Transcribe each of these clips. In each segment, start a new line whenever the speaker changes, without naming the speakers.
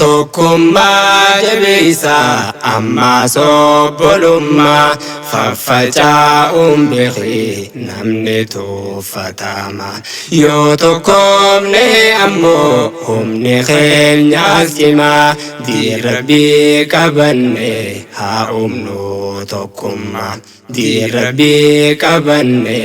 Tokkummaa jabeessaa amma sobbolummaa faffaca'uun beekee namni tuffatama yoo tokkoomne ammoo humni keenyaas cimaa diirabbii qabanne haa humnu tokkummaa diirabbii qabanne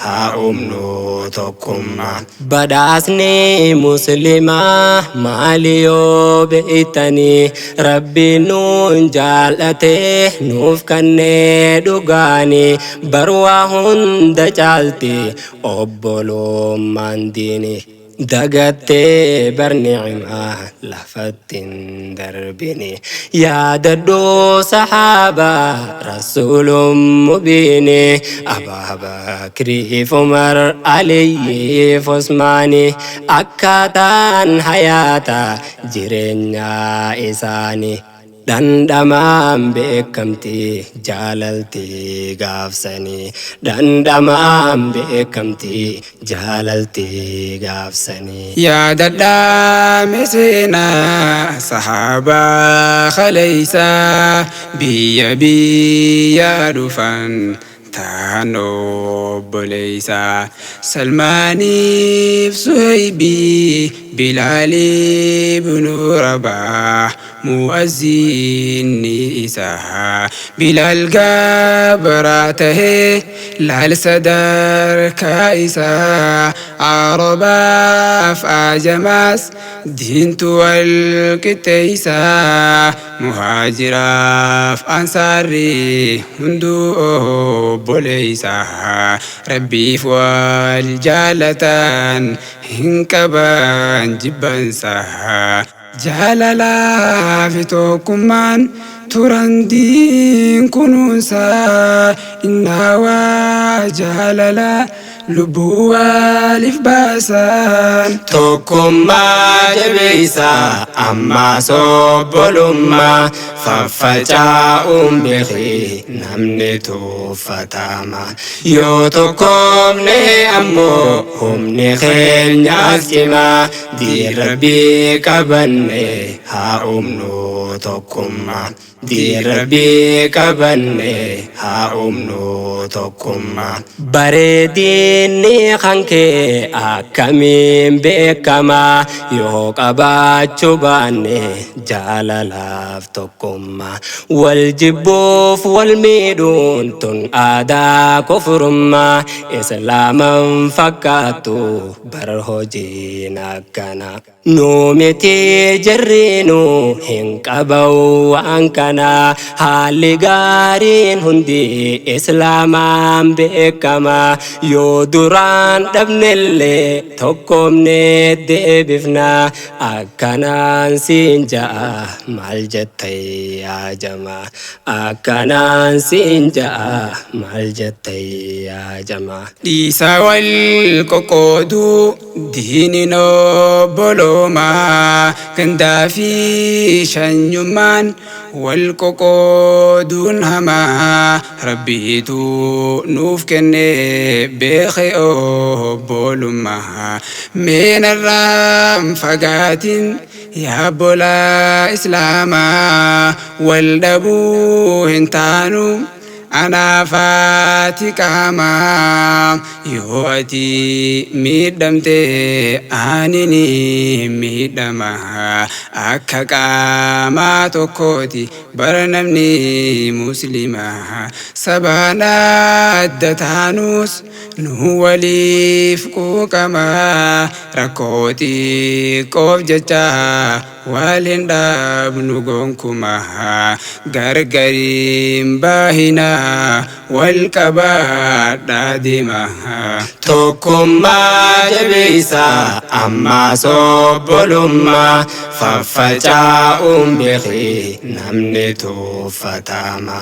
haa humnu tokkummaa badhaasni muslimaa maali yoo beeytanii rabbiin nuun jaallatee nuuf kennee dhugaanii barwaa hunda caalti obbolummaan diini dagattee barni'imaa lafattin darbini yaadadhoo sahaabaa rasuulun mubiini Abaa Bakriif Umar Aliyyiif Usmaani akkaataan hayaata jireenyaa isaanii dhandhamaan beekamtii jaalaltii gaafsanii dhandhamaan beekamtii jaalaltii gaafsanii
yaadadhaa meseenaa sahaabaa kaleeysaa biyya dhufan taan obboleeysaa Salmaaniif Suhaybii Bilaaliif ibnu Rabaah مؤذن إساها بلال قابراته لال صدر كايسا عربا فاجماس دينت والكتيسا مهاجرا فانصاري هندو بوليسا ربي فوالجالتان هنكبان جبنسا جاللا في توكمان ترندين كنوسا إنا وجاللا لبوا لفباسان
tokkummaa jabeessaa amma sobbolummaa faffaca'uun beekee namni tuffatama yoo tokkoomne ammoo humni keenyaas cimaa diirabbii qabanne haa humnu tokkummaa diirabbii qabanne haa humnu tokkummaa bareedinni kankee akkamiin beekamaa yoo qabaachuu baanne jaalalaaf tokkummaa wal jibbuuf wal miidhuun tun aadaa kufrummaa islaaman fakkaatu bar hojiin akkana nu miti jirriinu hin qabau waan kana haalli gaariin hundi islaamaan beekama yoo duraan dhabnellee tokkoomne deebifna akkanaan siin ja'a maal jettay yaa jamaa akkanaan siin ja'a maal jettay yaa jamaa
dhiisa wal qoqqooduu diiniin obbolomaa gandaa fi shanyummaan wal qoqqooduun hamaa rabbiitu nuuf kenne beekee obbolummaa meenarraan fagaatin yaa bolaa islaamaa wal dhabuu hin taanu anaafati qaamaa yoo ati miidhamte anini miidhama akka qaamaa tokkooti bara namni muslimaa sabaan adda taanus nu waliif quuqamaa rakkooti qoof jecha waliin dhabnu gonkumaa gargariin baahinaa wal qabaadhaa deemaa
tokkummaa jabeessaa amma sobbolummaa faffaca'uun beekee namni tuffatama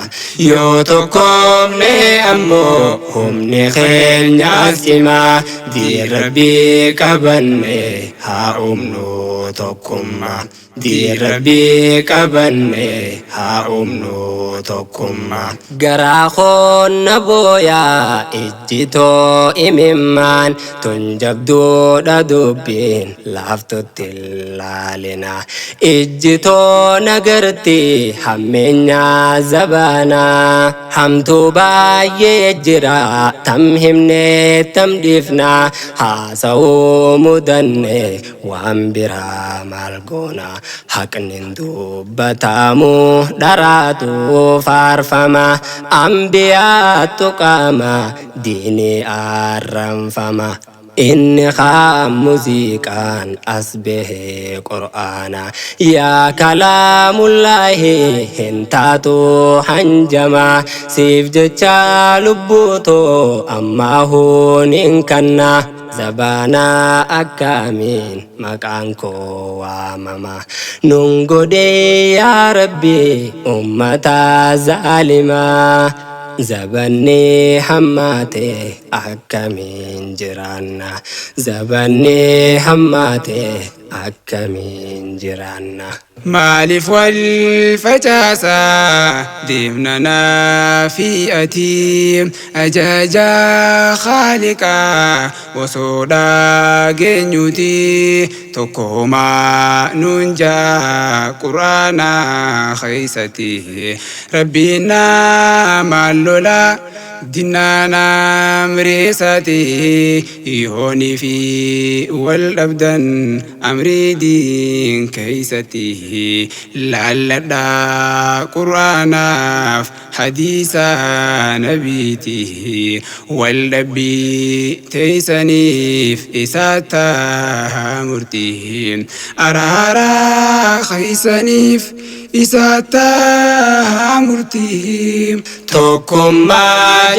yoo tokkoomne ammoo humni keenyaas cimaa diirabbii qabanne haa humnu tokkummaa دي ربي قبني هاومنو توكما غراخون نبويا اجتو اممان تنجبدو ددوبين لافتو تلالنا اجتو نغرتي همينيا زبانا همتو باي جرا تمهمني تمدفنا هاسو مدني وامبرا مالغونا حقن دوبتامو دراتو فارفما أنبياء تقاما ديني أرمفما إني خام موسيقان أسبه قرآنا يا كلام الله هنتاتو حنجما سيف جتا لبوتو أما هون إنكنا زبانا أكامين مكانكو وامما ننقدي يا ربي أمتا ظالما زبني حماتي أكامين جرانا زبني حماتي أكامين جرانا
مالف والفجاسة ديمنا في أتيم أجاجا خالقا وصودا جنيوتي تكوما ننجا قرانا خيستي ربنا مالولا دينانا مريساتي يهوني في والأبدان أمري دين كيستي لعلدا قرانا حديثا نبيتي والنبي تيسنيف إساتا مرتي أرارا خيسنيف إساتا مرتي
توكما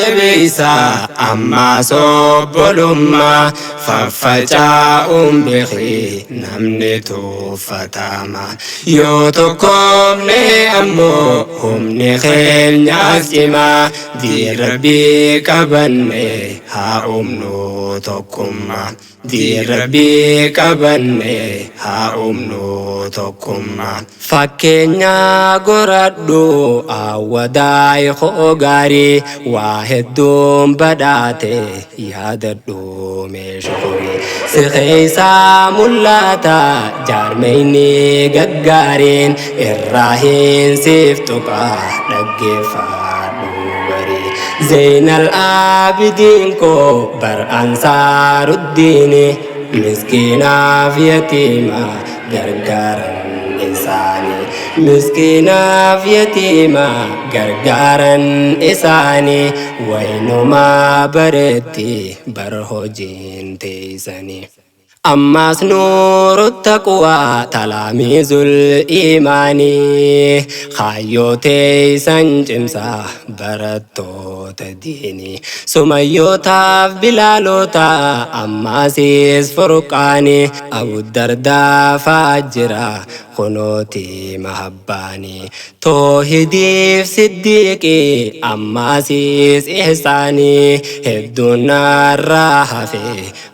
جبيسا أما صبلما ففجاء بخي نمني توفتاما يو توكم ني أمو هم نخيل ناسما دي ربي كبني ها أمنو توكما دي ربي كبني ها أمنو توكما فكينيا غردو أوداي خوغاري واحد دوم بداتي ياددو مشكوري سخيسا ملاتا جارميني غغارين الراهين سيفتوكا دقفا دوبري زين العابدين كو بر أنصار الدين مسكينة في يتيمة غرغارا إنساني مسكينة في يتيمة غرغارا إنساني وينما برتي برهجين تيساني أماس نور التقوى تلاميذ الإيمان خايوتي سنجمسا برتو تديني سميوتا بلالوتا أماسيس فرقاني أبو الدرداء فاجرا خنوتي محباني توحيدي في صديقي أماسيس إحساني هدونا الراحة في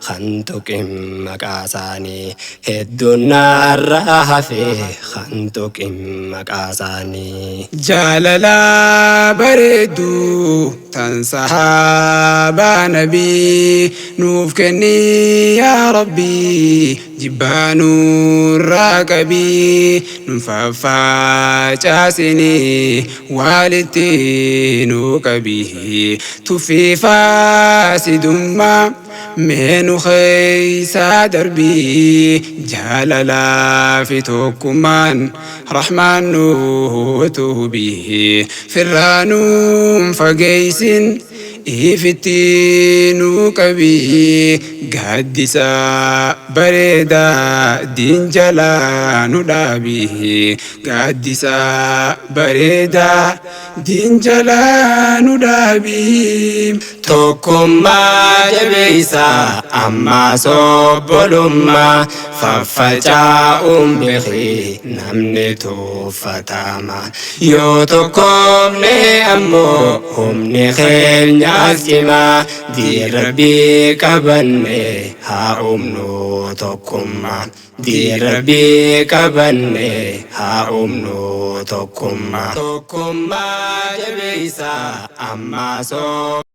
خنتك مكاساني هدونا الراحة في خنتك مكاساني
جاللا بردو تنصحابا نبي نوفكني يا ربي جبانو الراكبي نفافا جاسني والدي نوكبي تفيفا سدما من خيسا دربي جاللا في توكمان رحمن وتوبي فرانو فقيسن إفتينو كبي قدسا بريدا دين جلانو دابي قدسا بريدا دين جلانو دابي
tokkummaa jabeessaa ammaa sobbolummaa faffaca'uun beekee namni tuffatama yoo tokkoomne ammoo humni keenyaas cimaa diin Rabbii qabanne haa humnu tokkummaa diin Rabbii qabanne haa humnu tokkummaa jabeessaa ammaa